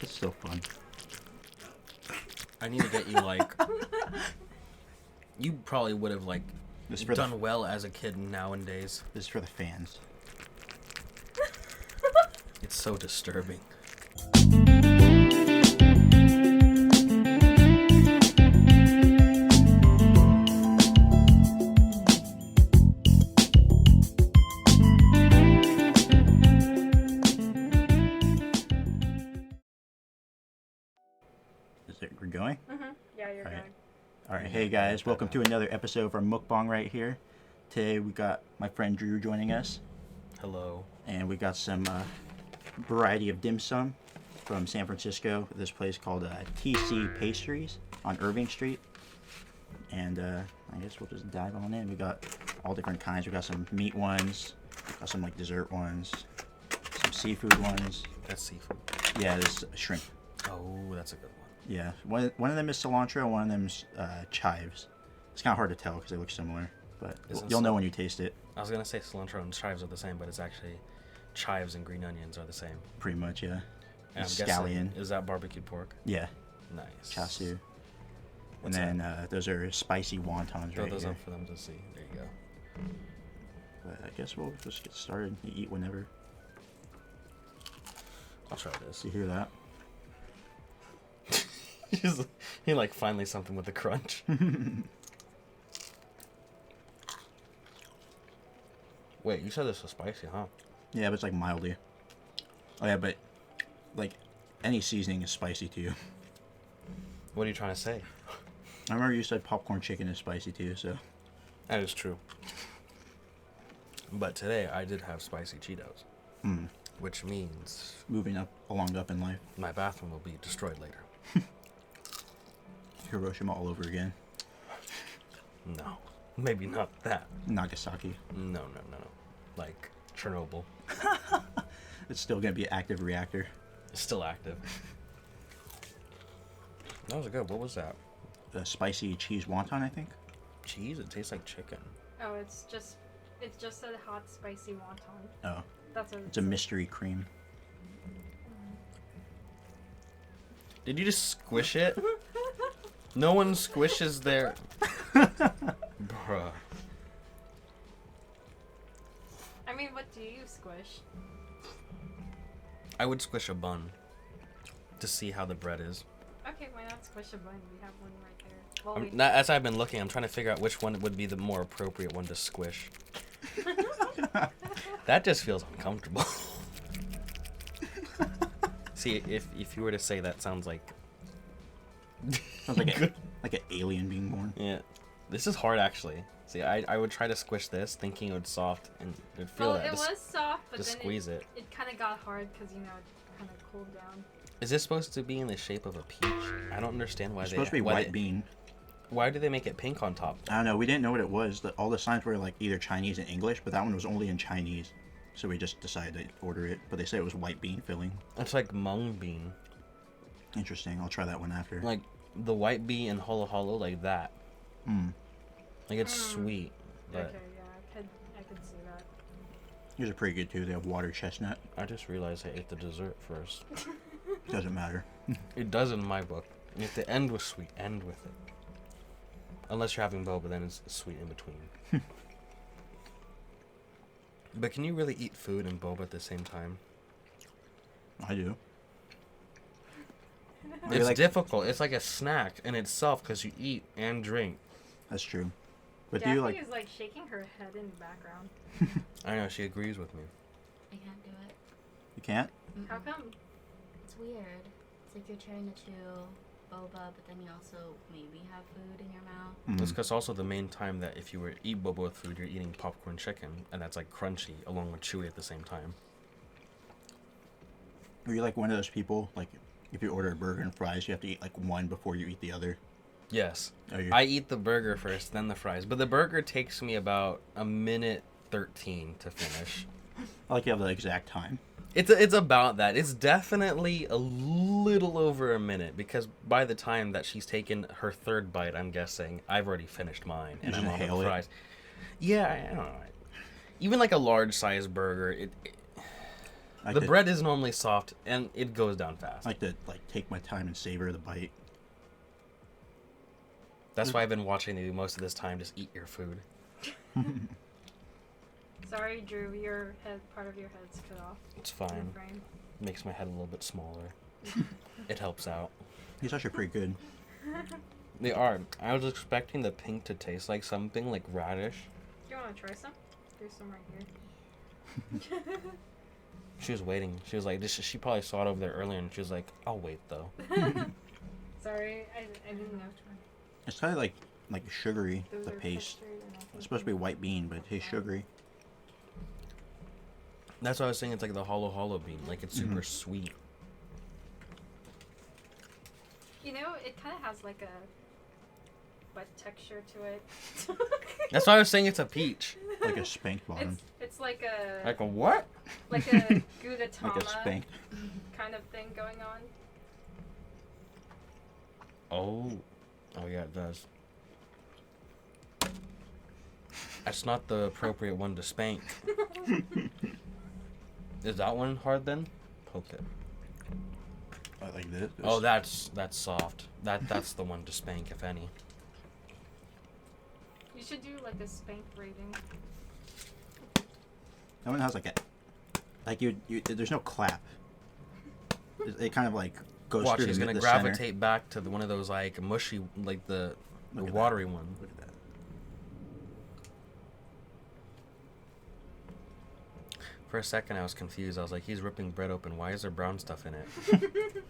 It's still fun. I need to get you, like... You probably would have, like, done well as a kid nowadays. This is for the fans. It's so disturbing. We're going? Mm-hmm. Yeah, you're going. All right. Hey, guys. Welcome to another episode of our mukbang right here. Today, we got my friend Drew joining us. Hello. And we got some variety of dim sum from San Francisco. This place called TC Pastries on Irving Street. And I guess we'll just dive on in. We got all different kinds. We got some meat ones. Got some like dessert ones. Some seafood ones. That's seafood. Yeah, this is shrimp. Oh, that's a good one. Yeah, one of them is cilantro, and one of them's chives. It's kind of hard to tell because they look similar, but you'll know when you taste it. I was gonna say cilantro and chives are the same, but it's actually chives and green onions are the same. Pretty much, yeah. And I'm scallion. Guessing, is that barbecued pork? Yeah. Nice. Chasu. And then those are spicy wontons. Throw right those here. up for them to see. There you go. But I guess we'll just get started. You eat whenever. I'll try this. You hear that? He like finally something with the crunch. Wait, you said this was spicy, huh? Yeah, but it's like mildly. Oh yeah, but like any seasoning is spicy to you. What are you trying to say? I remember you said popcorn chicken is spicy to you, so. That is true. But today I did have spicy Cheetos. Which means... Moving along up in life. My bathroom will be destroyed later. Hiroshima all over again. No. Maybe not that. Nagasaki. No. Like Chernobyl. It's still going to be an active reactor. It's still active. That was good. What was that? The spicy cheese wonton, I think. Cheese? It tastes like chicken. Oh, it's just a hot, spicy wonton. Oh. That's what it's a mystery cream. Did you just squish it? No one squishes their... Bruh. I mean, what do you squish? I would squish a bun to see how the bread is. Okay, why not squish a bun? We have one right there. Well, As I've been looking, I'm trying to figure out which one would be the more appropriate one to squish. That just feels uncomfortable. See, if you were to say that sounds like... Sounds like an alien being born. Yeah. This is hard, actually. See, I would try to squish this, thinking it would soft, and it'd feel that. It was soft, but just then squeeze it kind of got hard because, it kind of cooled down. Is this supposed to be in the shape of a peach? I don't understand why it's supposed to be white bean. Why do they make it pink on top? I don't know. We didn't know what it was. All the signs were like either Chinese and English, but that one was only in Chinese. So we just decided to order it. But they said it was white bean filling. It's like mung bean. Interesting. I'll try that one after. Like the white bean and holo holo, like that. Like it's sweet. But okay, yeah, I could see that. These are pretty good too. They have water chestnut. I just realized I ate the dessert first. Doesn't matter. It does in my book. If the end was sweet, end with it. Unless you're having boba, then it's sweet in between. But can you really eat food and boba at the same time? I do. It's difficult. It's like a snack in itself because you eat and drink. That's true. But Daphne do you like... is like shaking her head in the background. I know, she agrees with me. I can't do it. You can't? Mm-mm. How come? It's weird. It's like you're trying to chew boba, but then you also maybe have food in your mouth. It's because also the main time that if you were to eat boba with food, you're eating popcorn chicken, and that's like crunchy along with chewy at the same time. Are you like one of those people, like if you order a burger and fries, you have to eat like one before you eat the other? Yes. I eat the burger first, then the fries. But the burger takes me about a minute 13 to finish. I like you have the exact time. It's about that. It's definitely a little over a minute because by the time that she's taken her third bite, I'm guessing I've already finished mine and I'm on the fries. Yeah, I don't know. Even like a large size burger, I The could- bread is normally soft, and it goes down fast. I like to take my time and savor the bite. That's why I've been watching you most of this time. Just eat your food. Sorry, Drew, your head, part of your head's cut off. It's in the fine. frame. Makes my head a little bit smaller. It helps out. He's actually pretty good. They are. I was expecting the pink to taste like something like radish. Do you want to try some? There's some right here. She was waiting. She was like, this. She probably saw it over there earlier, and she was like, I'll wait though. Sorry, I didn't know. It's kind of like sugary, Those the are paste. custard and I think It's supposed to be white bean, but it tastes sugary. That's why I was saying it's like the hollow bean. Like it's super Mhm. sweet. You know, it kind of has like a butt texture to it. That's why I was saying it's a peach. Like a spanked bottom. It's like a Like a what? like a Gouda-tama Like a spanked. kind of thing going on. Oh. Oh yeah, it does. That's not the appropriate one to spank. Is that one hard then? Poke it. Like this. Oh, that's soft. That's the one to spank, if any. You should do like a spank rating. That one has like you. There's no clap. It kind of like goes Watch, through he's the, gonna the gravitate center. back to one of those like mushy, like the Look at watery one. Look at that. For a second, I was confused. I was like, he's ripping bread open. Why is there brown stuff in it?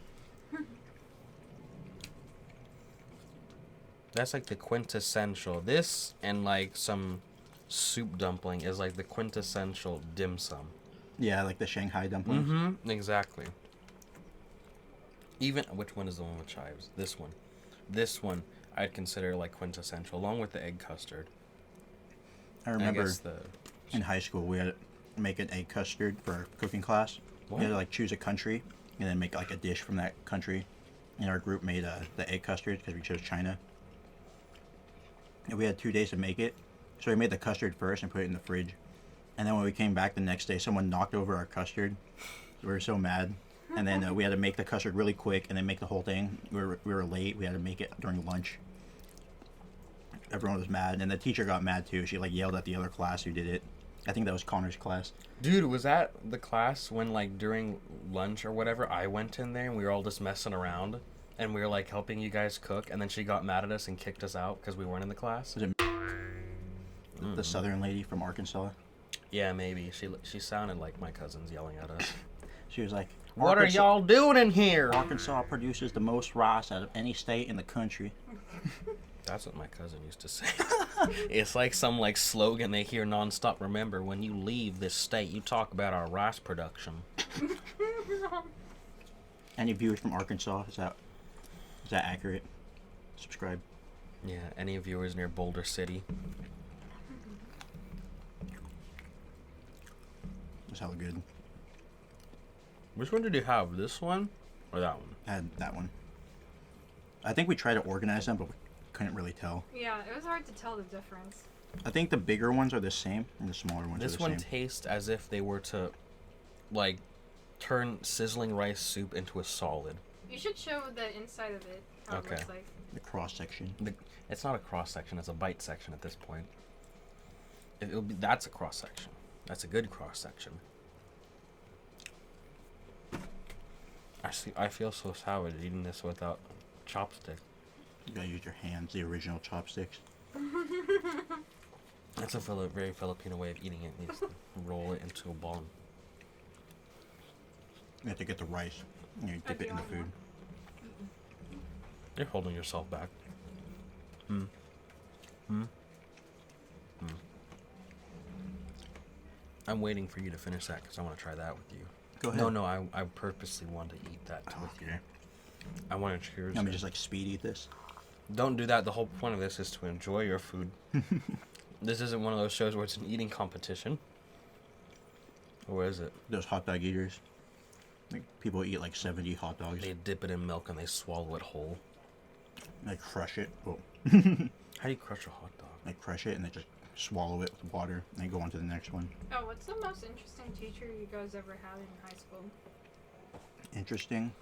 That's like the quintessential. This and like some soup dumpling is like the quintessential dim sum. Yeah, like the Shanghai dumplings. Mm-hmm. Exactly. Even which one is the one with chives? This one. This one I'd consider like quintessential, along with the egg custard. I And remember guess the in high school we had to make an egg custard for our cooking class. What? We had to like choose a country and then make like a dish from that country. And our group made the egg custard because we chose China. And we had 2 days to make it. So we made the custard first and put it in the fridge. And then when we came back the next day, someone knocked over our custard. So we were so mad. And then we had to make the custard really quick and then make the whole thing. We were late. We had to make it during lunch. Everyone was mad. And the teacher got mad too. She like yelled at the other class who did it. I think that was Connor's class. Dude, was that the class when like during lunch or whatever I went in there and we were all just messing around and we were like helping you guys cook and then she got mad at us and kicked us out because we weren't in the class? Was it the southern lady from Arkansas? Yeah, maybe. She sounded like my cousins yelling at us. She was like, What are y'all doing in here? Arkansas produces the most rice out of any state in the country. That's what my cousin used to say. It's like some like slogan they hear nonstop. Remember, when you leave this state, you talk about our rice production. Any viewers from Arkansas? Is that accurate? Subscribe. Yeah, any viewers near Boulder City? That's hella good. Which one did you have? This one or that one? I had that one. I think we tried to organize them, but we couldn't really tell. Yeah, it was hard to tell the difference. I think the bigger ones are the same, and the smaller ones are This the one same. tastes as if they were to, like, turn sizzling rice soup into a solid. You should show the inside of it, how Okay. it looks like. The cross section. It's not a cross section; it's a bite section at this point. It'll be that's a cross section. That's a good cross section. I feel so savage eating this without chopstick. You gotta use your hands, the original chopsticks. That's a very Filipino way of eating it. You just roll it into a ball. You have to get the rice. And you dip it in the food. You're holding yourself back. I'm waiting for you to finish that because I want to try that with you. Go ahead. No, I purposely want to eat that with you. Okay. I want to cheers. Let me it. just like speed eat this. Don't do that. The whole point of this is to enjoy your food. This isn't one of those shows where it's an eating competition. Or is it? Those hot dog eaters. Like people eat like 70 hot dogs. They dip it in milk and they swallow it whole. They crush it. Oh. How do you crush a hot dog? They crush it and they just swallow it with water, and go on to the next one. Oh, what's the most interesting teacher you guys ever had in high school? Interesting.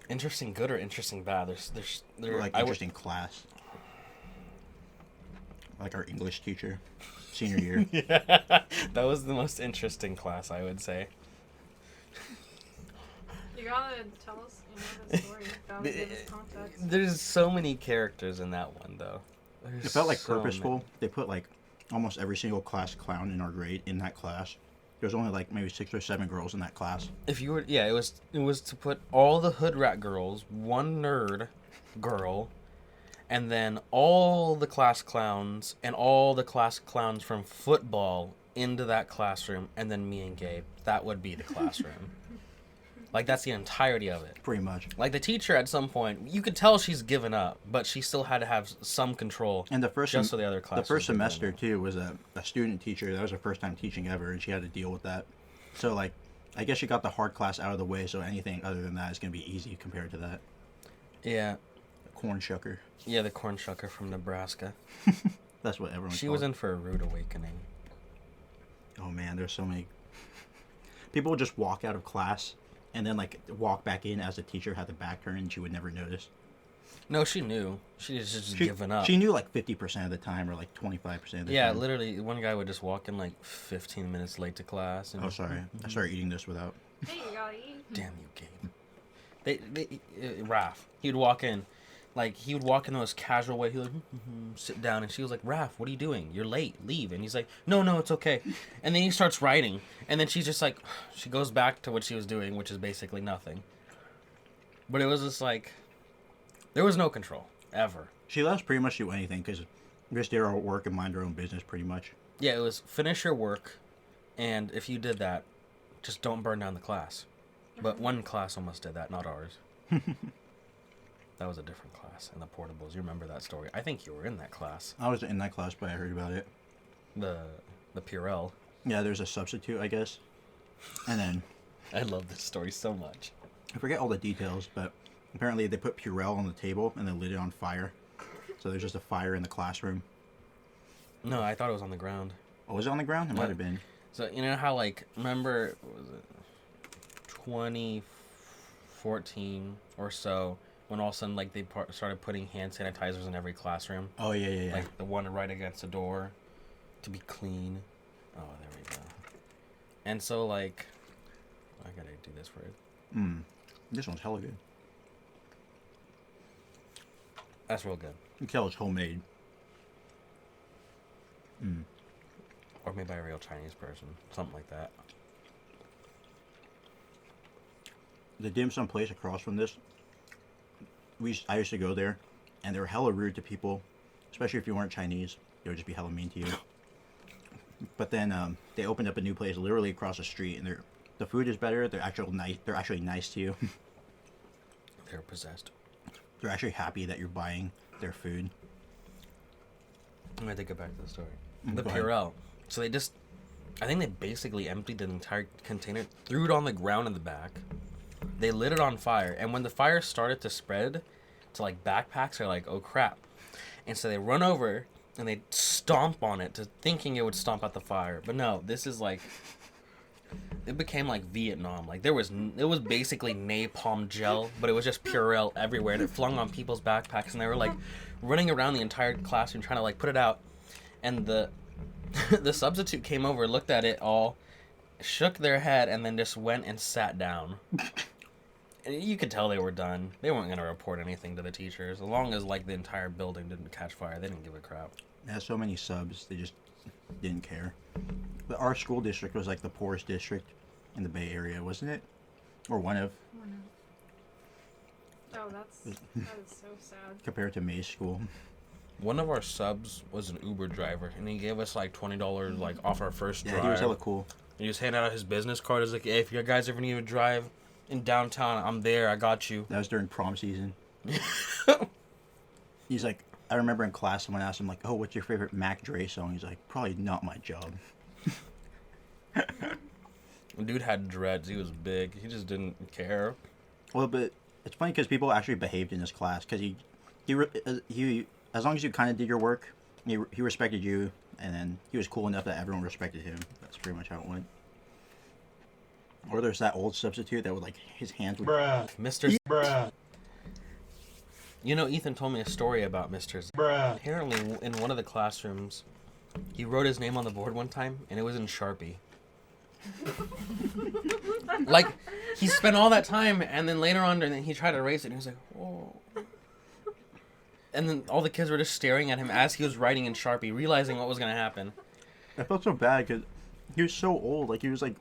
Interesting good or interesting bad? There's Like interesting class. Like our English teacher, senior year. Yeah, that was the most interesting class, I would say. You gotta tell us, the story. Gotta give us context. There's so many characters in that one, though. It felt like purposeful. They put like almost every single class clown in our grade in that class. There's only like maybe 6 or 7 girls in that class. If you were, yeah, it was to put all the hood rat girls, one nerd girl, and then all the class clowns and all the class clowns from football into that classroom, and then me and Gabe. That would be the classroom. Like, that's the entirety of it. Pretty much. Like, the teacher at some point, you could tell she's given up, but she still had to have some control. And the first just so the other classes. The first semester too was a student teacher. That was her first time teaching ever, and she had to deal with that. So like, I guess she got the hard class out of the way. So anything other than that is gonna be easy compared to that. Yeah. Corn shucker. Yeah, the corn shucker from Nebraska. That's what everyone. She was in for a rude awakening. Oh man, there's so many. People would just walk out of class and then like walk back in as the teacher had the back turned, and she would never notice. No, she knew. She was just giving up. She knew like 50% of the time, or like 25% of the time. Yeah, literally, one guy would just walk in like 15 minutes late to class. And oh, sorry. I started eating this without. Hey, you gotta eat. Damn you, Gabe. Raph, he would walk in the most casual way. He would like, sit down, and she was like, Raph, what are you doing? You're late. Leave. And he's like, no, it's okay. And then he starts writing, and then she's just like, she goes back to what she was doing, which is basically nothing. But it was just like, there was no control, ever. She let us pretty much do anything, because we just did our work and mind our own business, pretty much. Yeah, it was finish your work, and if you did that, just don't burn down the class. But one class almost did that, not ours. That was a different class, and the portables. You remember that story? I think you were in that class. I wasn't in that class, but I heard about it. The Purell. Yeah, there's a substitute, I guess. And then... I love this story so much. I forget all the details, but apparently they put Purell on the table and they lit it on fire. So there's just a fire in the classroom. No, I thought it was on the ground. Oh, was it on the ground? It might have been. So, you know how, like, remember, what was it, 2014 or so, when all of a sudden, like, they started putting hand sanitizers in every classroom? Oh, yeah. Like, the one right against the door to be clean. Oh, there we go. And so, like, I gotta do this for it. This one's hella good. That's real good. You can tell it's homemade. Or made by a real Chinese person. Something like that. The dim sum place across from this, I used to go there, and they were hella rude to people, especially if you weren't Chinese. They would just be hella mean to you. But then they opened up a new place literally across the street, and the food is better. They're actually nice to you. They're possessed. They're actually happy that you're buying their food. I'm gonna take it back to the story. Go The ahead. Purell. So I think they basically emptied the entire container, threw it on the ground in the back. They lit it on fire, and when the fire started to spread to like backpacks, they're like, oh crap. And so they run over and they stomp on it, thinking it would stomp out the fire. But no, this is like, it became like Vietnam. Like it was basically napalm gel, but it was just Purell everywhere, and it flung on people's backpacks, and they were like running around the entire classroom trying to like put it out. And the substitute came over, looked at it all, shook their head, and then just went and sat down. And you could tell they were done. They weren't gonna report anything to the teachers, as long as like the entire building didn't catch fire. They didn't give a crap. It has so many subs, they just didn't care. But our school district was like the poorest district in the Bay Area, wasn't it? Or one of. Oh, that is so sad. Compared to May's school. One of our subs was an Uber driver, and he gave us like $20 like off our first drive. Yeah, he was hella cool. And he was handing out his business card. He's like, hey, if you guys ever need to drive in downtown, I'm there. I got you. That was during prom season. He's like, I remember in class someone asked him like, oh, what's your favorite Mac Dre song? He's like, probably Not My Job. Dude had dreads. He was big. He just didn't care. Well, but it's funny because people actually behaved in this class because he as long as you kind of did your work, he respected you, and then he was cool enough that everyone respected him. That's pretty much how it went. Or there's that old substitute that would like his hands would. Mr. Bruh. You know, Ethan told me a story about Mr. Bruh. Apparently, in one of the classrooms, he wrote his name on the board one time, and it was in Sharpie. Like, he spent all that time, and then later on, and then he tried to erase it, and he was like, whoa. And then all the kids were just staring at him as he was writing in Sharpie, realizing what was going to happen. I felt so bad because he was so old. Like he was like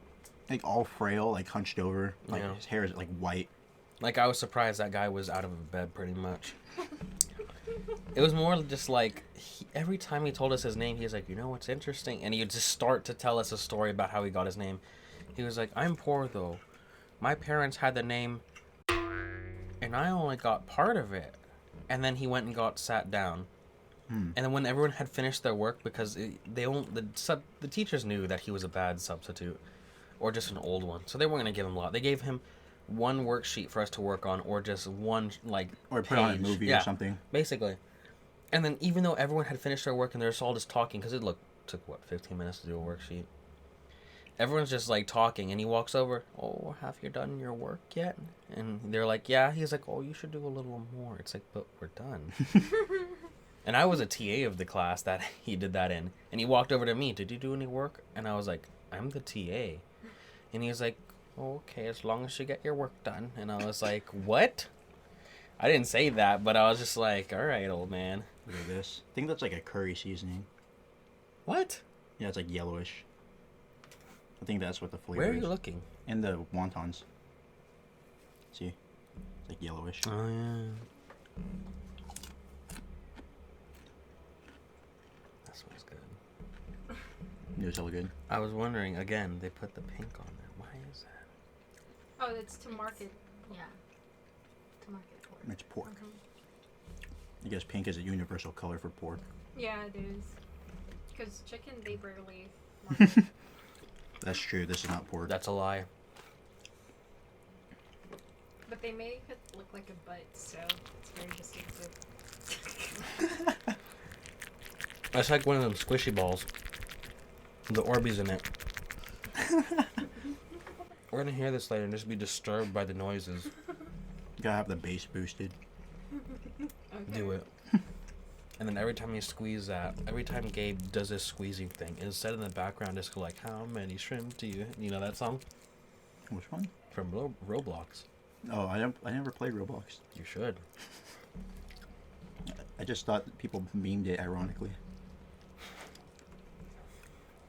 all frail, like hunched over. Like Yeah. his hair is like white. Like, I was surprised that guy was out of bed, pretty much. It was more just like, every time he told us his name, he was like, you know what's interesting? And he would just start to tell us a story about how he got his name. He was like, I'm poor, though. My parents had the name, and I only got part of it. And then he went and sat down. And then when everyone had finished their work, because the teachers knew that he was a bad substitute, or just an old one, so they weren't going to give him a lot. They gave him one worksheet for us to work on, or just one, like, Or put on a movie or something. Basically. And then even though everyone had finished their work and they're all just talking, because took, 15 minutes to do a worksheet. Everyone's just, like, talking, and he walks over, oh, have you done your work yet? And they're like, yeah. He's like, oh, you should do a little more. It's like, but we're done. And I was a TA of the class that he did that in. And he walked over to me, did you do any work? And I was like, I'm the TA. And he was like, okay, as long as you get your work done. And I was like, what? I didn't say that, but I was just like, all right, old man. Look at this. I think that's like a curry seasoning. What? Yeah, it's like yellowish. I think that's what the flavor Where are is. you looking? In the wontons. See? It's like yellowish. Oh, yeah. That smells good. It was hella good. I was wondering, again, they put the pink on there. Why is that? Oh, it's to market. Yeah. To market pork. It's pork. Okay. I guess pink is a universal color for pork. Yeah, it is. Because chicken, they rarely market. That's true. This is not pork. That's a lie. But they make it look like a butt, so it's very distinctive. That's like one of them squishy balls. The Orbeez in it. We're gonna hear this later and just be disturbed by the noises. You gotta have the bass boosted. Okay. Do it. And then every time you squeeze that, every time Gabe does this squeezing thing, instead in the background just go like, how many shrimp do you know that song? Which one? From Roblox. Oh, I never played Roblox. You should. I just thought that people memed it ironically.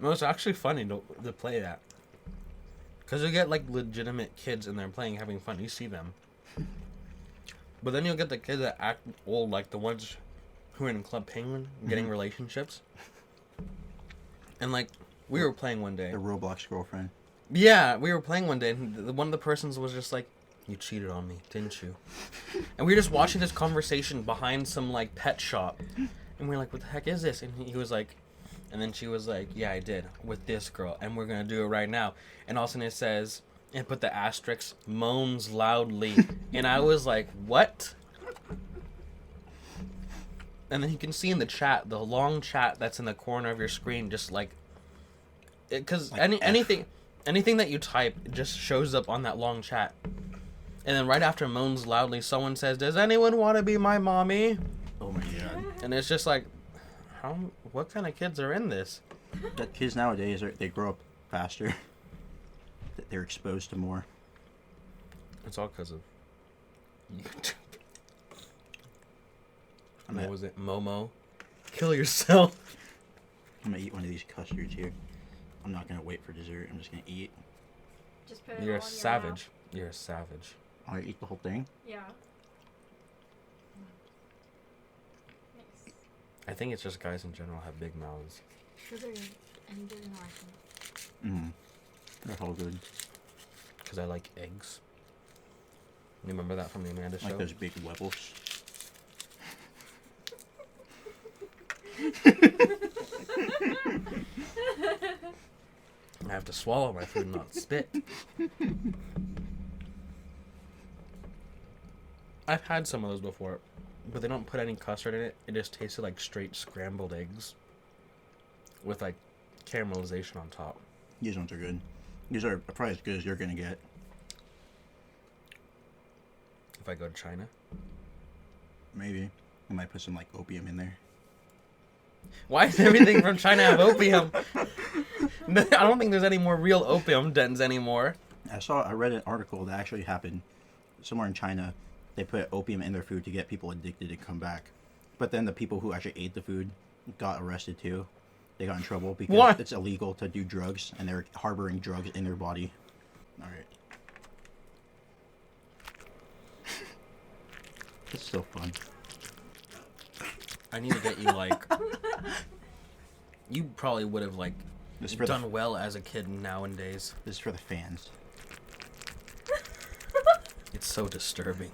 No, it's actually funny to play that. Because you get like legitimate kids in there playing, having fun. You see them. But then you'll get the kids that act old, like the ones who are in Club Penguin, getting relationships. And like, we were playing one day. The Roblox girlfriend. Yeah, we were playing one day, and one of the persons was just like, you cheated on me, didn't you? And we were just watching this conversation behind some, like, pet shop. And we were like, what the heck is this? And he was like, and then she was like, yeah, I did, with this girl, and we're going to do it right now. And all of a sudden it says, and put the asterisk, moans loudly. And I was like, what? And then you can see in the chat, the long chat that's in the corner of your screen, just like, because Like anything that you type just shows up on that long chat. And then right after moans loudly, someone says, does anyone want to be my mommy? Oh my god. And it's just like, what kind of kids are in this? That kids nowadays, they grow up faster. They're exposed to more. It's all because of YouTube. I'm What was it? Momo? Kill yourself. gonna eat one of these custards here. I'm not gonna wait for dessert. I'm just gonna eat. Just put it You're all a in your savage. You're a savage. I eat the whole thing. mouth. Yeah. Nice. I think it's just guys in general have big mouths. Those are good. And good in Washington. Mm. They're all good. Because I like eggs. You remember that from the Amanda show? Like those big webbles. I have to swallow my food, not spit. I've had some of those before. but they don't put any custard in it. It just tasted like straight scrambled eggs with like caramelization on top. These ones are good. These are probably as good as you're gonna get. If I go to China. Maybe. I might put some like opium in there. Why does everything from China have opium? I don't think there's any more real opium dens anymore. I read an article that actually happened somewhere in China. They put opium in their food to get people addicted to come back. But then the people who actually ate the food got arrested too. They got in trouble because it's illegal to do drugs and they're harboring drugs in their body. Alright. It's still fun. I need to get you like... You probably would have like done well as a kid nowadays. This is for the fans. It's so disturbing.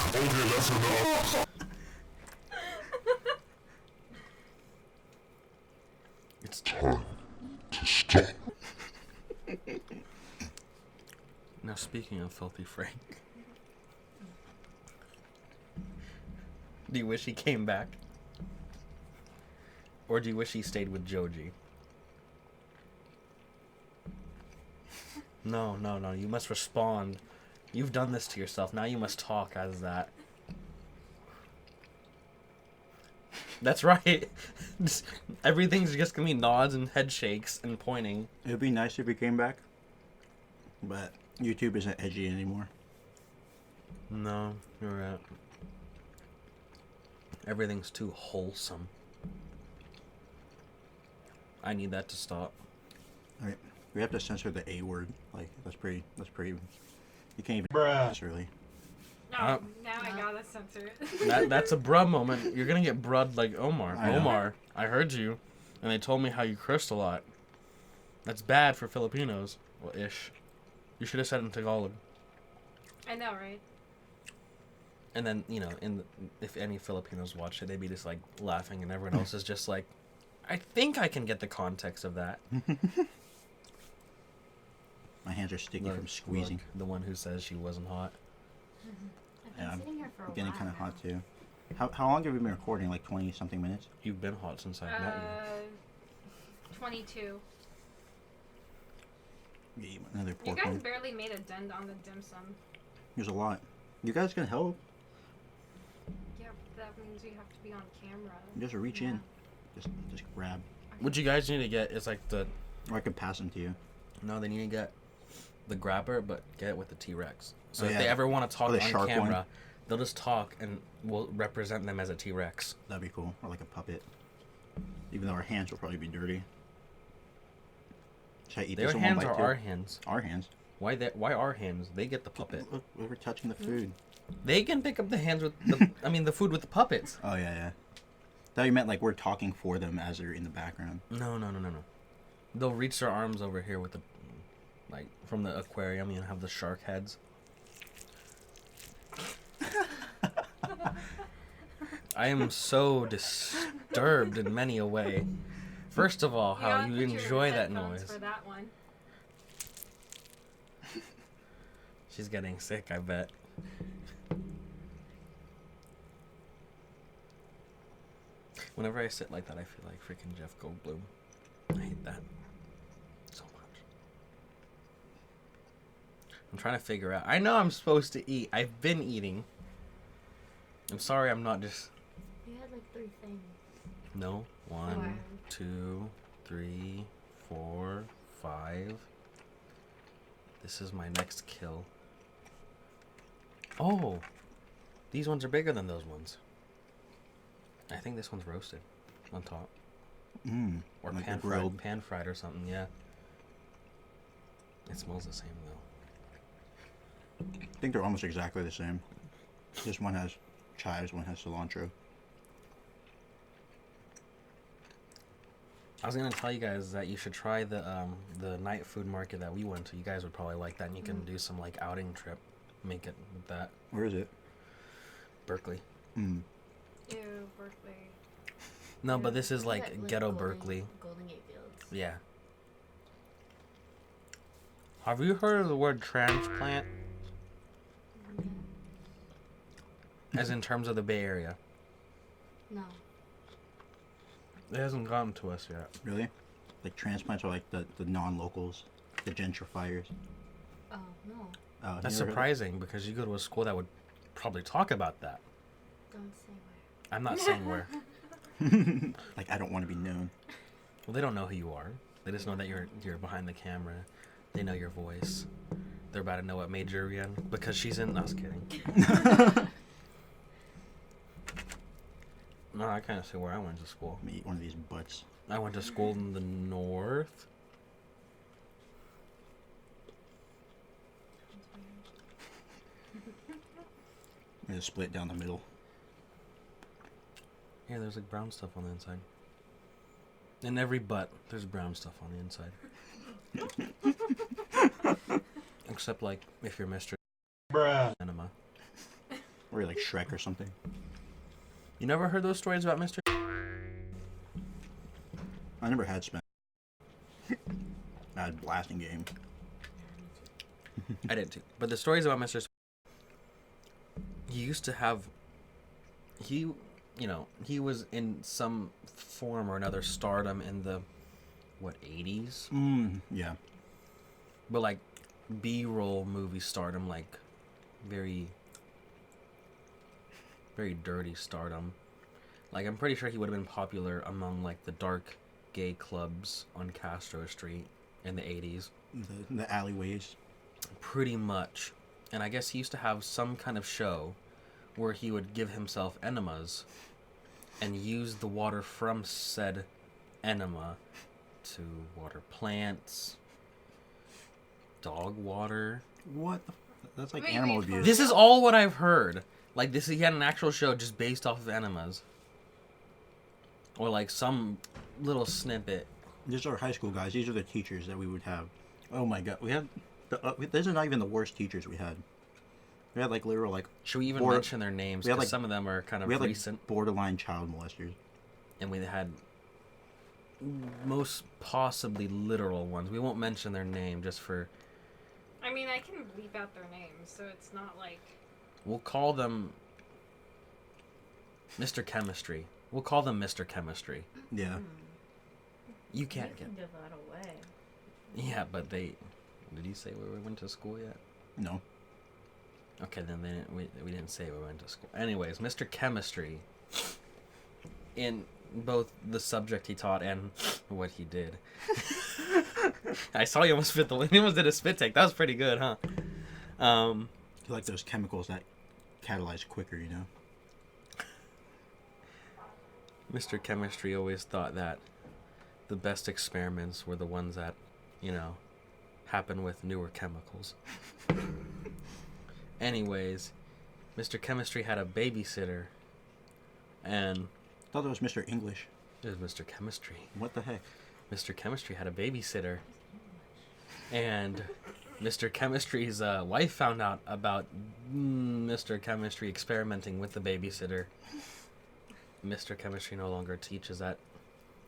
Okay, that's enough. It's Time to stop. Now speaking of Filthy Frank. Do you wish he came back? Or do you wish he stayed with Joji? No. You must respond. You've done this to yourself. Now you must talk as that. That's right. Everything's just gonna be nods and head shakes and pointing. It would be nice if he came back. But YouTube isn't edgy anymore. No, you're right. Everything's too wholesome. I need that to stop. Alright. We have to censor the A word. Like, that's pretty... You can't even... Bruh. This early. No, now I gotta censor it. That's a bruh moment. You're gonna get bruhed like Omar. I know. Omar, I heard you, and they told me how you cursed a lot. That's bad for Filipinos. Well, ish. You should have said it in Tagalog. I know, right? And then, you know, if any Filipinos watch it, they'd be just like laughing, and everyone else is just like, I think I can get the context of that. My hands are sticky from squeezing. Look, the one who says she wasn't hot. I've Yeah, been sitting here for a Getting while kind of now. hot too. How long have we been recording? Like 20 something minutes? You've been hot since I met you. 22. Yeah, another You pork guys one. barely made a dent on the dim sum. There's a lot. You guys can help. Yeah, that means you have to be on camera. Just reach in. Just grab. What you guys need to get is like the... Or I can pass them to you. No, they need to get the grabber, but get it with the T-Rex. So Oh, if yeah. they ever want to talk the on shark camera, one. they'll just talk and we'll represent them as a T-Rex. That'd be cool. Or like a puppet. Even though our hands will probably be dirty. Should I eat Their this one hands bite are too? our hands. Our hands. Why our hands? They get the puppet. Look, we're touching the food. They can pick up the hands with the... the food with the puppets. Oh, yeah. Thought you meant like we're talking for them as they're in the background. No. They'll reach their arms over here with the... Like, from the aquarium, you have the shark heads. I am so disturbed in many a way. First of all, how gotta you put your enjoy that headphones noise. For that one. She's getting sick, I bet. Whenever I sit like that, I feel like freaking Jeff Goldblum. I hate that so much. I'm trying to figure out. I know I'm supposed to eat. I've been eating. I'm sorry I'm not just... You had like 3 things. No. 1, Four. 2, 3, 4, 5. This is my next kill. Oh! These ones are bigger than those ones. I think this one's roasted on top. Mmm. Or like pan grilled. fried, pan fried or something, yeah. It smells the same though. I think they're almost exactly the same. This one has chives, one has cilantro. I was gonna tell you guys that you should try the night food market that we went to. You guys would probably like that, and you can do some like outing trip. Make it with that. Where is it? Berkeley. Mmm. Ew, Berkeley. No, but this is like Like ghetto Golden- Berkeley. Golden Gate Fields. Yeah. Have you heard of the word transplant? As in terms of the Bay Area. No. It hasn't gotten to us yet. Really? Like transplants are like the non-locals, the gentrifiers. Oh, no. Oh, That's you never heard surprising because you go to a school that would probably talk about that. Don't say where. I'm not saying where. that? Like, I don't want to be known. Well, they don't know who you are. They just know that you're behind the camera. They know your voice. They're about to know what major you're in because she's in. No, I was kidding. No, I can't say where I went to school. Me eat one of these butts. I went to school in the north. I'm gonna split down the middle. Yeah, there's like brown stuff on the inside. In every butt, there's brown stuff on the inside. Except like if you're Mr. Enema. Or like Shrek or something. You never heard those stories about Mr. I never had spent. I had blasting game. I did too. But the stories about Mr. He used to have. He was in some form or another stardom in the, 80s? Yeah. But like B-roll movie stardom, like very, very dirty stardom. Like I'm pretty sure he would have been popular among like the dark gay clubs on Castro Street in the 80s. The alleyways. Pretty much. And I guess he used to have some kind of show where he would give himself enemas and use the water from said enema to water plants, dog water. What? That's like Wait, animal wait, for abuse. This is all what I've heard. Like this, he had an actual show just based off of enemas, or like some little snippet. These are high school guys. These are the teachers that we would have. Oh my god, we had. These are not even the worst teachers we had. We had like literal like. Should we even Or- mention their names? we had, Because like- some of them are kind of We had like recent, borderline child molesters. and we had most possibly literal ones. We won't mention their name just for. I mean, I can bleep out their names, so it's not like. We'll call them Mr. Chemistry. We'll call them Mr. Chemistry. Yeah. You can't You get. can give that away. Yeah, but they. Did you say where we went to school yet? No. Okay, then we didn't say we went to school. Anyways, Mr. Chemistry, in both the subject he taught and what he did. I saw you almost spit you almost did a spit take. That was pretty good, huh? I feel like those chemicals that catalyze quicker, you know? Mr. Chemistry always thought that the best experiments were the ones that, happen with newer chemicals. Anyways, Mr. Chemistry had a babysitter, and I thought it was Mr. English. it was Mr. Chemistry. What the heck? Mr. Chemistry had a babysitter, and Mr. Chemistry's wife found out about Mr. Chemistry experimenting with the babysitter. Mr. Chemistry no longer teaches at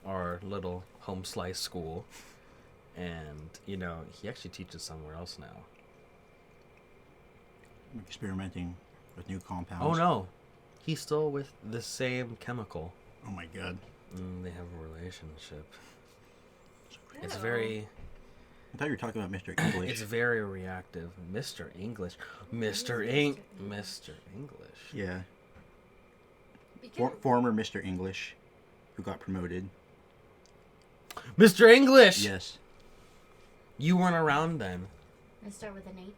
our little home slice school, and he actually teaches somewhere else now. Experimenting with new compounds. Oh no, he's still with the same chemical. Oh my god. They have a relationship. It's Ew. very. I thought you were talking about Mr. English. It's very reactive. Mr. English. Mr. English. Yeah. You can, Former Mr. English, who got promoted. Mr. English! Yes. You weren't around then. Let's start with an H.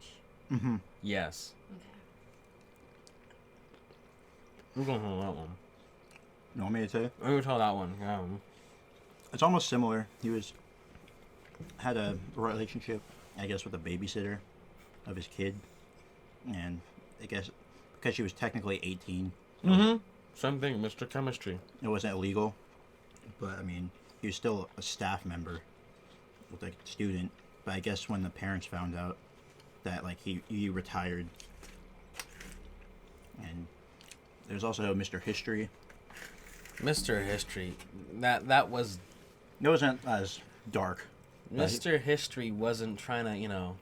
Mm-hmm. Yes. Okay. We're going to tell that one. You want me to tell you? I'm going to tell that one. It's almost similar. He had a relationship, I guess, with a babysitter of his kid. And I guess because she was technically 18, Mm-hmm. Same thing, Mr. Chemistry. it wasn't illegal. But, I mean, he was still a staff member with a student. But I guess when the parents found out that, like, he retired. And there's also Mr. History. Mr. History. That was... It wasn't as dark. But Mr. History wasn't trying to,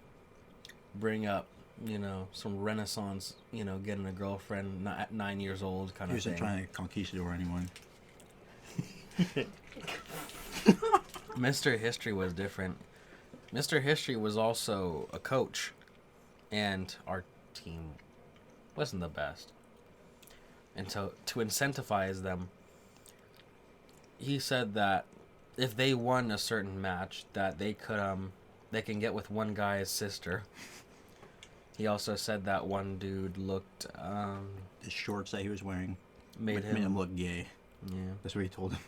bring up you know, some Renaissance, you know, getting a girlfriend at 9 years old kind He of thing. wasn't trying to conquistador anyone. Mr. History was different. Mr. History was also a coach, and our team wasn't the best. And so, to incentivize them, he said that if they won a certain match, that they can get with one guy's sister. He also said that one dude looked, The shorts that he was wearing made made him, him look gay. yeah. That's what he told him.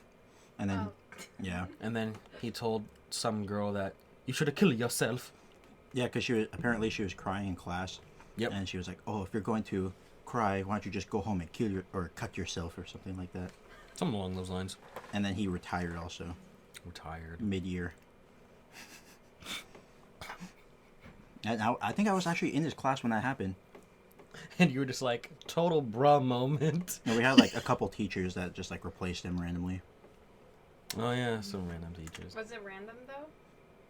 And then, Oh. yeah. And then he told some girl that you should have killed yourself. Yeah, because apparently she was crying in class. Yep. And she was like, "Oh, if you're going to cry, why don't you just go home and or cut yourself or something like that." Something along those lines. And then he retired also Retired. mid-year. And I think I was actually in his class when that happened. And you were just like, total bruh moment. And we had like a couple teachers that just like replaced him randomly. Oh yeah, some random teachers. Was it random though?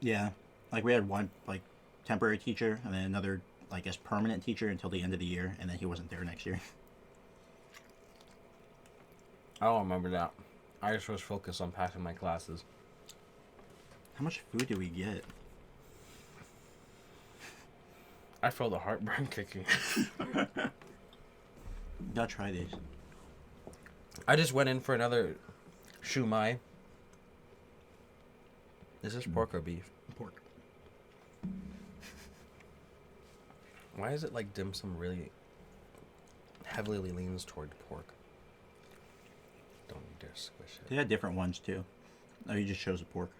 Yeah, like we had one like temporary teacher and then another I guess permanent teacher until the end of the year, and then he wasn't there next year. I don't remember that. I just was focused on passing my classes. How much food did we get? I feel the heartburn kicking. You gotta try these. I just went in for another shumai. Is this pork or beef? Pork. Why is it like dim sum really heavily leans toward pork? Don't you dare squish it. They had different ones too. Oh, you just chose the pork.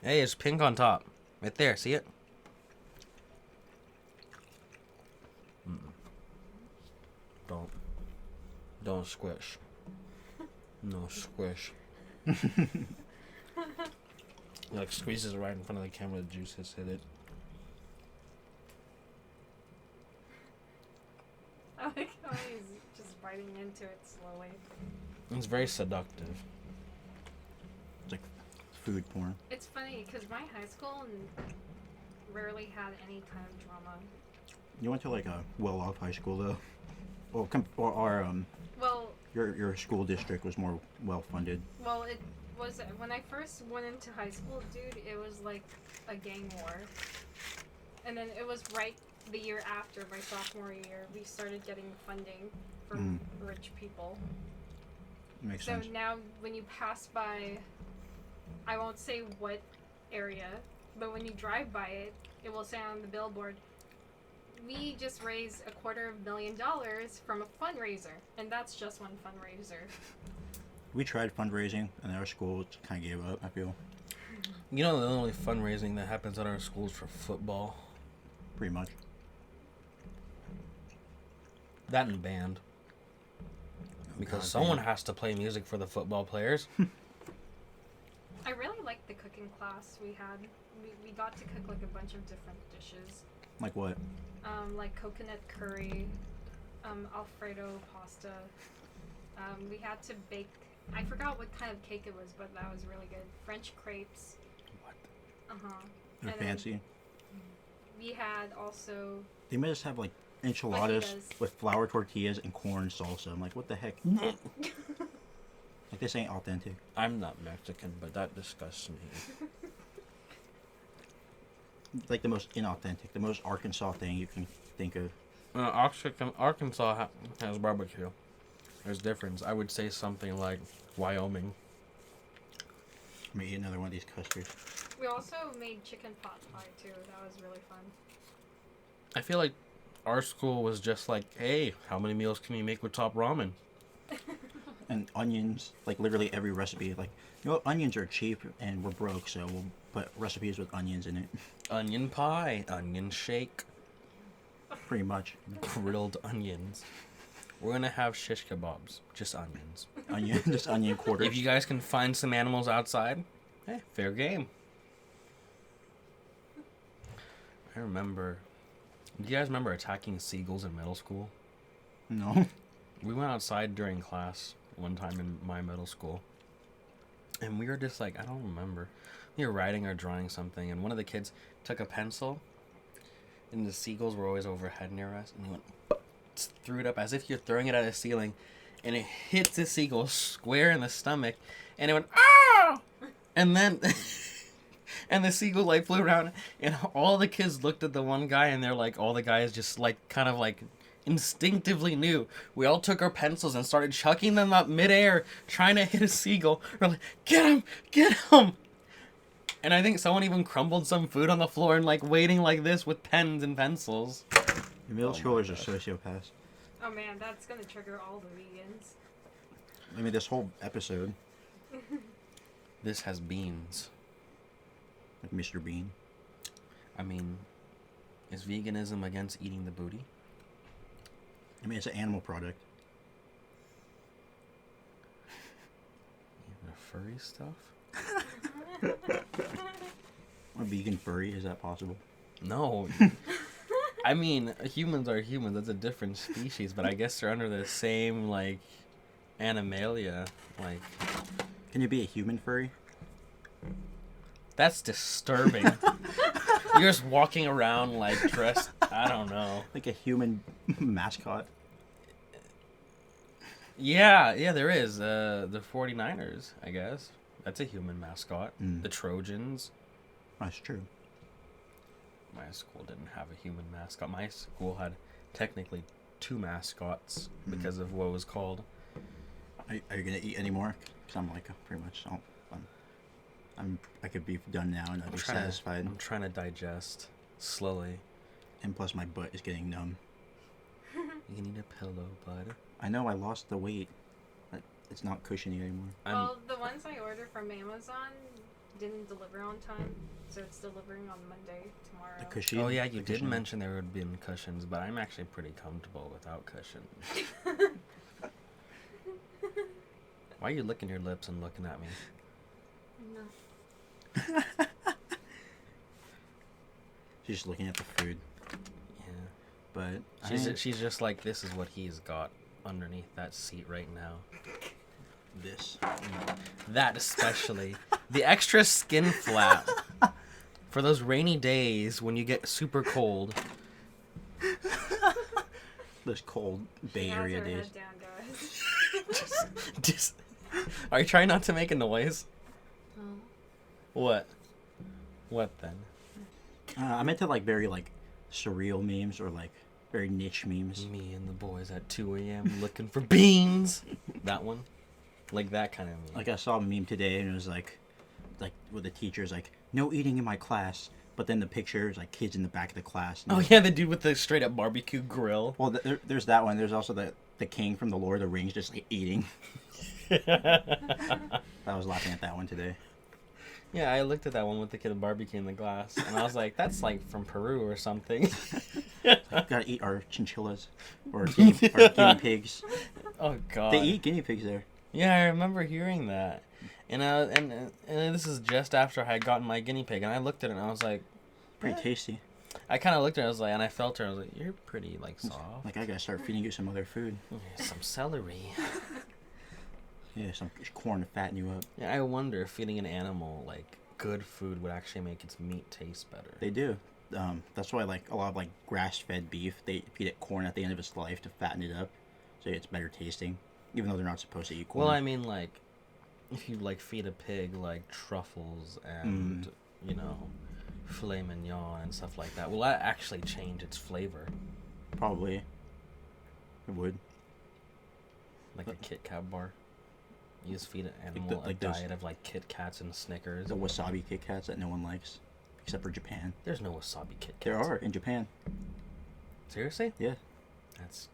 Hey, it's pink on top. Right there, see it? Don't squish. No squish. Like squeezes it right in front of the camera, the juice has hit it. I like how he's just biting into it slowly. It's very seductive. It's like food porn. It's funny because my high school rarely had any kind of drama. You went to like a well-off high school though. Well, Well, your school district was more well-funded. well, it was when I first went into high school, dude. It was like a gang war, and then it was right the year after my sophomore year we started getting funding from rich people. Makes So sense. now when you pass by, I won't say what area, but when you drive by it, it will say on the billboard, we just raised $250,000 from a fundraiser, and that's just one fundraiser. We tried fundraising, and our school kind of gave up. I feel You know, the only fundraising that happens at our school is for football. pretty much. That and band. Because God, someone band. has to play music for the football players. I really liked the cooking class we had. We got to cook like a bunch of different dishes, Like what? like coconut curry, Alfredo pasta. We had to bake. I forgot what kind of cake it was, but that was really good. French crepes. What? They're And then fancy. we had also. They made us have like enchiladas Fajitas. with flour tortillas and corn salsa. I'm like, what the heck? Like this ain't authentic. I'm not Mexican, but that disgusts me. Like the most inauthentic, the most Arkansas thing you can think of. Arkansas has barbecue. There's difference. I would say something like Wyoming. Let me eat another one of these custards. We also made chicken pot pie too. That was really fun. I feel like our school was just like, hey, how many meals can you make with top ramen? And onions, like literally every recipe. Like, you know what? Onions are cheap and we're broke, so we'll put recipes with onions in it. Onion pie, onion shake, Pretty much. grilled onions. We're gonna have shish kebabs, just onions. Onion, just onion quarters. If you guys can find some animals outside, hey, fair game. I remember. Do you guys remember attacking seagulls in middle school? No. We went outside during class one time in my middle school. And we were just like, I don't remember. We were writing or drawing something, and one of the kids took a pencil and the seagulls were always overhead near us, and he went, threw it up as if you're throwing it at a ceiling, and it hit the seagull square in the stomach, and it went, ah! And then, and the seagull, like, flew around, and all the kids looked at the one guy, and they're like, all the guys just, like, kind of, like, instinctively knew. We all took our pencils and started chucking them up midair, trying to hit a seagull. We're like, get him! Get him! And I think someone even crumbled some food on the floor and, like, waiting like this with pens and pencils. The middle schoolers are sociopaths. Oh man, that's gonna trigger all the vegans. I mean, this whole episode, This has beans. like Mr. Bean. I mean, is veganism against eating the booty? I mean, it's an animal product. The furry stuff? A vegan furry, is that possible? No. I mean, humans are humans. That's a different species, but I guess they're under the same, like, animalia. Like, Can you be a human furry? that's disturbing. You're just walking around, like, dressed, I don't know. Like a human mascot? Yeah, there is. The 49ers, I guess. That's a human mascot. Mm. The Trojans. That's true. My school didn't have a human mascot. My school had technically 2 mascots because of what it was called. Are you gonna eat anymore? Because I'm like pretty much. I could be done now and I'd be satisfied. I'm trying to digest slowly. And plus, my butt is getting numb. You need a pillow, bud. I know I lost the weight, but it's not cushiony anymore. Well, the ones I ordered from Amazon didn't deliver on time, so it's delivering on Monday tomorrow. The cushion. Oh yeah, you the did cushion. mention there would be cushions, but I'm actually pretty comfortable without cushions. Why are you licking your lips and looking at me? No. She's just looking at the food, Yeah. but She's just like, this is what he's got underneath that seat right now. this. That especially. The extra skin flap. For those rainy days when you get super cold. Those cold Bay She has Area her days. head down, guys. Just, are you trying not to make a noise? No. What? What then? I'm into like very like surreal memes or like very niche memes. Me and the boys at 2 a.m. looking for beans. That one? Like that kind of meme. Like I saw a meme today and it was like with the teachers like no eating in my class, but then the picture is like kids in the back of the class. And Oh yeah, the dude with the straight up barbecue grill. Well, there's that one. There's also the king from the Lord of the Rings just like eating. I was laughing at that one today. Yeah, I looked at that one with the kid barbecue in the glass, and I was like, that's like from Peru or something. Gotta eat our chinchillas or guinea pigs. Oh god. They eat guinea pigs there. Yeah, I remember hearing that. And this is just after I had gotten my guinea pig, and I looked at it and I was like, Pretty tasty. I kind of looked at it, I was like, and I felt her, I was like, you're pretty like soft. Like I gotta start feeding you some other food. Some celery. Yeah, some corn to fatten you up. Yeah, I wonder if feeding an animal like good food would actually make its meat taste better. They do. That's why like a lot of like grass-fed beef, they feed it corn at the end of its life to fatten it up, so it's better tasting, even though they're not supposed to eat corn. Well, I mean, like, if you like feed a pig like truffles and you know, filet mignon and stuff like that, will that actually change its flavor? Probably. It would. Like a Kit Kat bar. You just feed an the- animal like a those- diet of like Kit Kats and Snickers. The wasabi Kit Kats that no one likes, except for Japan. There's no wasabi Kit Kats. There are in Japan. Seriously? Yeah. That's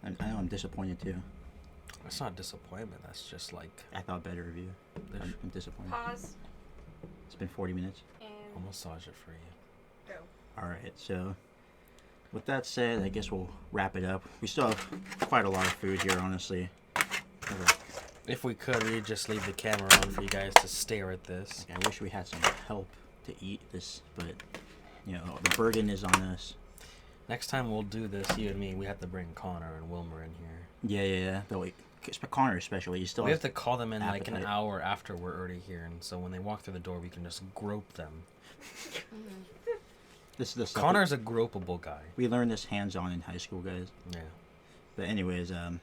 I know I'm disappointed too. that's not disappointment. That's just like I thought better of you. there's- I'm disappointed. Pause It's been 40 minutes. and I'll massage it for you. go. Alright, so with that said, I guess we'll wrap it up. We still have quite a lot of food here, honestly. If we could, we'd just leave the camera on for you guys to stare at this. I wish we had some help to eat this, but you know, the burden is on us. Next time we'll do this, you and me, we have to bring Connor and Wilmer in here. Yeah. Though, Connor especially, you still We have have to call them in like an appetite. hour after we're already here, and so when they walk through the door, we can just grope them. This is the stuff Connor's a gropeable guy. we learned this hands-on in high school, guys. Yeah. But anyways, Nut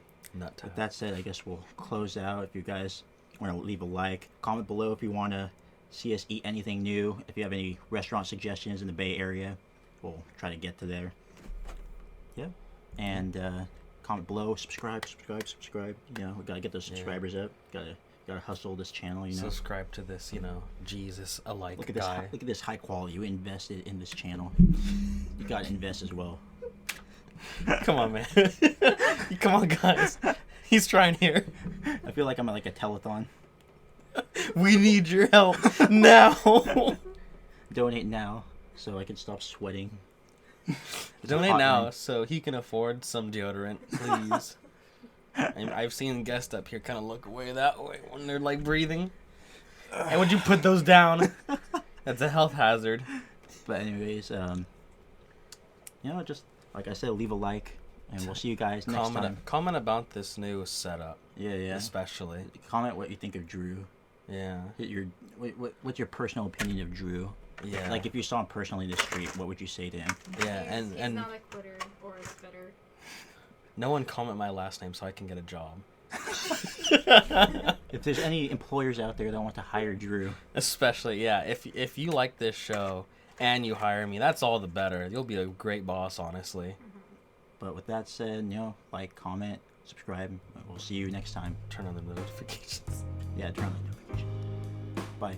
tap. with that said, I guess we'll close out. If you guys want to leave a like, comment below if you want to see us eat anything new. If you have any restaurant suggestions in the Bay Area, we'll try to get to there. Yep. And comment below, subscribe. You know, we gotta get those subscribers up. Gotta hustle this channel. You know. Subscribe to this, Jesus alike Look at guy. this. Look at this high quality. You invested in this channel. You gotta invest as well. Come on, man. Come on, guys. He's trying here. I feel like I'm at like a telethon. We need your help now. Donate now so I can stop sweating. It's Donate hot, now man. so he can afford some deodorant, please. I've seen guests up here kind of look away that way when they're like breathing. And would you put those down? That's a health hazard. But anyways, just like I said, leave a like, and we'll see you guys next time. Comment about this new setup, Yeah. especially. Comment what you think of Drew. Yeah. What's your personal opinion of Drew? Yeah. Like if you saw him personally in the street, what would you say to him? Yeah, He's and not a quitter or a spitter. no one comment my last name so I can get a job. If there's any employers out there that want to hire Drew, Especially, yeah. If you like this show and you hire me, that's all the better. You'll be a great boss, honestly. but with that said, like, comment, subscribe. We'll see you next time. Turn on the notifications. Yeah, turn on the notifications. Bye.